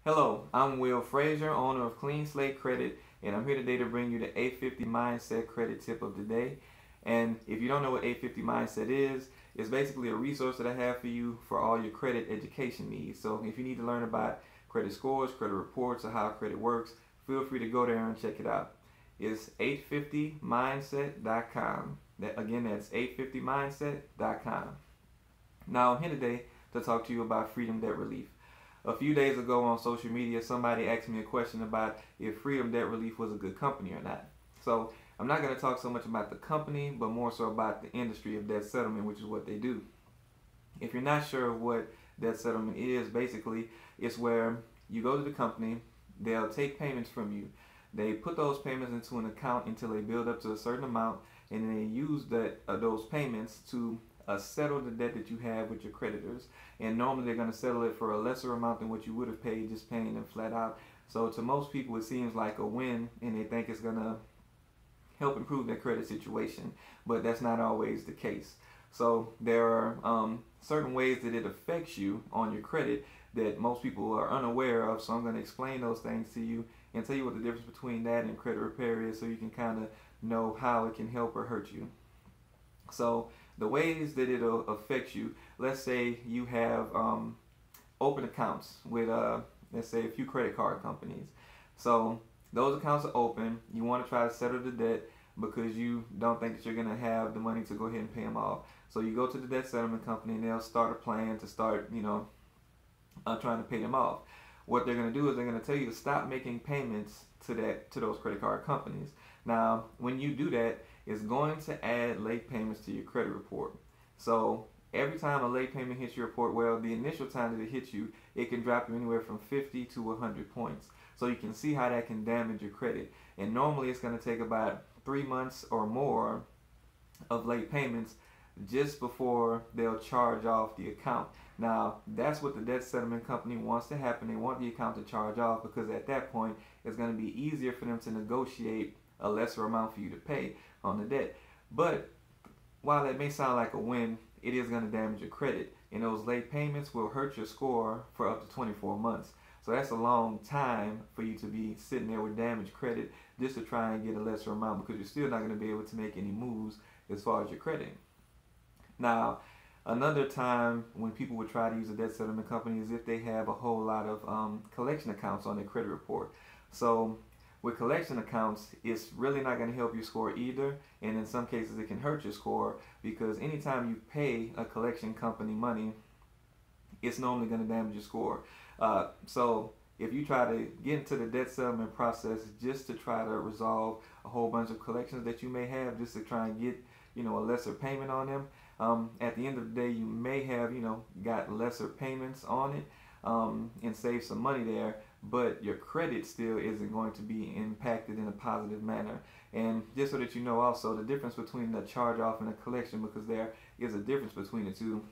Hello, I'm Will Frazier, owner of Clean Slate Credit, and I'm here today to bring you the 850 Mindset Credit Tip of the day. And if you don't know what 850 Mindset is, it's basically a resource that I have for you for all your credit education needs. So if you need to learn about credit scores, credit reports, or how credit works, feel free to go there and check it out. It's 850mindset.com. That's 850mindset.com. Now, I'm here today to talk to you about Freedom Debt Relief. A few days ago on social media, somebody asked me a question about if Freedom Debt Relief was a good company or not. So, I'm not going to talk so much about the company, but more so about the industry of debt settlement, which is what they do. If you're not sure what debt settlement is, basically, it's where you go to the company, they'll take payments from you. They put those payments into an account until they build up to a certain amount, and then they use those payments to settle the debt that you have with your creditors. And normally they're going to settle it for a lesser amount than what you would have paid just paying them flat out. So to most people, it seems like a win, and they think it's going to help improve their credit situation, but that's not always the case. So there are certain ways that it affects you on your credit that most people are unaware of. So I'm going to explain those things to you and tell you what the difference between that and credit repair is, so you can kind of know how it can help or hurt you. So the ways that it'll affect you, let's say you have open accounts with, let's say, a few credit card companies. So those accounts are open. You want to try to settle the debt because you don't think that you're going to have the money to go ahead and pay them off. So you go to the debt settlement company and they'll start a plan to start, trying to pay them off. What they're going to do is they're going to tell you to stop making payments to those credit card companies. Now, when you do that, it's going to add late payments to your credit report. So every time a late payment hits your report, well, the initial time that it hits you, it can drop you anywhere from 50 to 100 points. So you can see how that can damage your credit. And normally it's going to take about 3 months or more of late payments just before they'll charge off the account. Now, that's what the debt settlement company wants to happen. They want the account to charge off because at that point, it's going to be easier for them to negotiate a lesser amount for you to pay on the debt. But while that may sound like a win, it is going to damage your credit. And those late payments will hurt your score for up to 24 months. So that's a long time for you to be sitting there with damaged credit just to try and get a lesser amount, because you're still not going to be able to make any moves as far as your credit. Now, another time when people would try to use a debt settlement company is if they have a whole lot of collection accounts on their credit report. So with collection accounts, it's really not going to help your score either, and in some cases it can hurt your score, because anytime you pay a collection company money, it's normally going to damage your score. So if you try to get into the debt settlement process just to try to resolve a whole bunch of collections that you may have, just to try and get a lesser payment on them, at the end of the day you may have got lesser payments on it, and save some money there, but your credit still isn't going to be impacted in a positive manner. And just so that you know also the difference between a charge off and a collection, because there is a difference between the two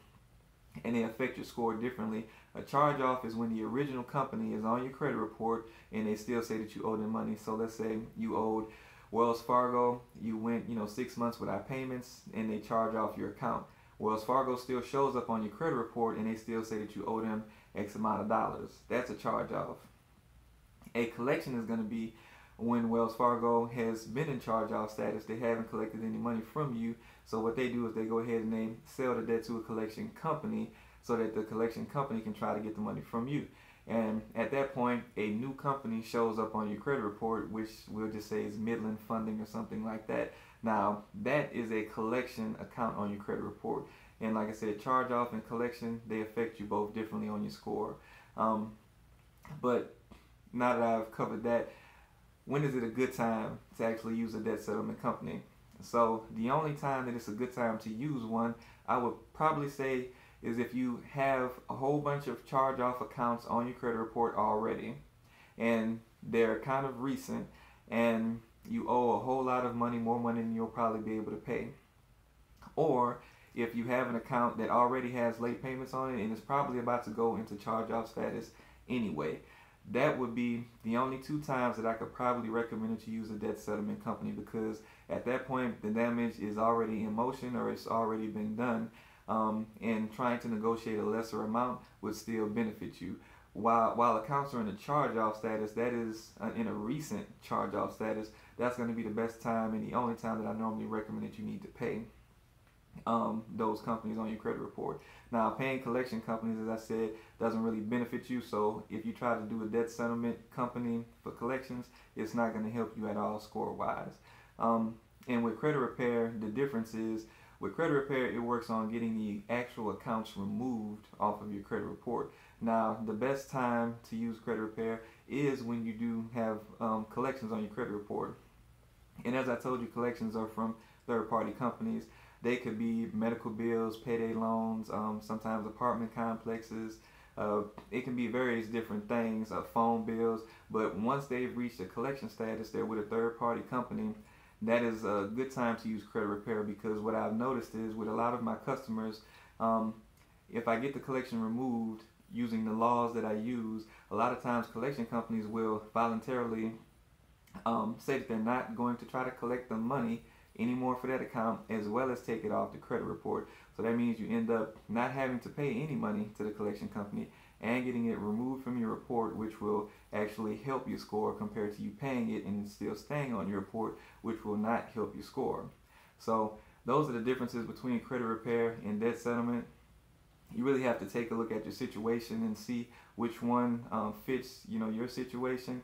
and they affect your score differently. A charge off is when the original company is on your credit report and they still say that you owe them money. So let's say you owed Wells Fargo, you went 6 months without payments and they charge off your account. Wells Fargo still shows up on your credit report and they still say that you owe them X amount of dollars. That's a charge off. A collection is going to be when Wells Fargo has been in charge off status. They haven't collected any money from you. So what they do is they go ahead and they sell the debt to a collection company so that the collection company can try to get the money from you. And at that point, a new company shows up on your credit report, which we'll just say is Midland Funding or something like that. Now, that is a collection account on your credit report. And like I said, charge off and collection, they affect you both differently on your score. But now that I've covered that, when is it a good time to actually use a debt settlement company? So the only time that it's a good time to use one, I would probably say, is if you have a whole bunch of charge-off accounts on your credit report already, and they're kind of recent, and you owe a whole lot of money, more money than you'll probably be able to pay. Or if you have an account that already has late payments on it and it's probably about to go into charge-off status anyway. That would be the only two times that I could probably recommend to use a debt settlement company, because at that point the damage is already in motion or it's already been done, and trying to negotiate a lesser amount would still benefit you. while accounts are in a charge-off status, that is in a recent charge-off status, that's going to be the best time and the only time that I normally recommend that you need to pay those companies on your credit report. Now, paying collection companies, as I said, doesn't really benefit you. So if you try to do a debt settlement company for collections, it's not going to help you at all score-wise. And with credit repair, the difference is with credit repair, it works on getting the actual accounts removed off of your credit report. Now, the best time to use credit repair is when you do have collections on your credit report. And as I told you, collections are from third-party companies. They could be medical bills, payday loans, sometimes apartment complexes. It can be various different things, phone bills. But once they've reached a collection status, they're with a third-party company, that is a good time to use credit repair, because what I've noticed is with a lot of my customers, if I get the collection removed using the laws that I use, a lot of times collection companies will voluntarily say that they're not going to try to collect the money anymore for that account, as well as take it off the credit report. So that means you end up not having to pay any money to the collection company and getting it removed from your report, which will actually help you score compared to you paying it and still staying on your report, which will not help you score. So those are the differences between credit repair and debt settlement. You really have to take a look at your situation and see which one fits your situation,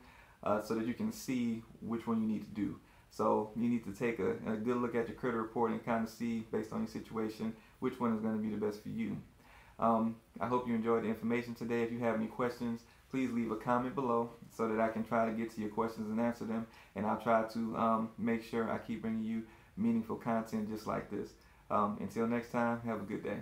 so that you can see which one you need to do. So you need to take a good look at your credit report and kind of see, based on your situation, which one is going to be the best for you. I hope you enjoyed the information today. If you have any questions, please leave a comment below so that I can try to get to your questions and answer them. And I'll try to make sure I keep bringing you meaningful content just like this. Until next time, have a good day.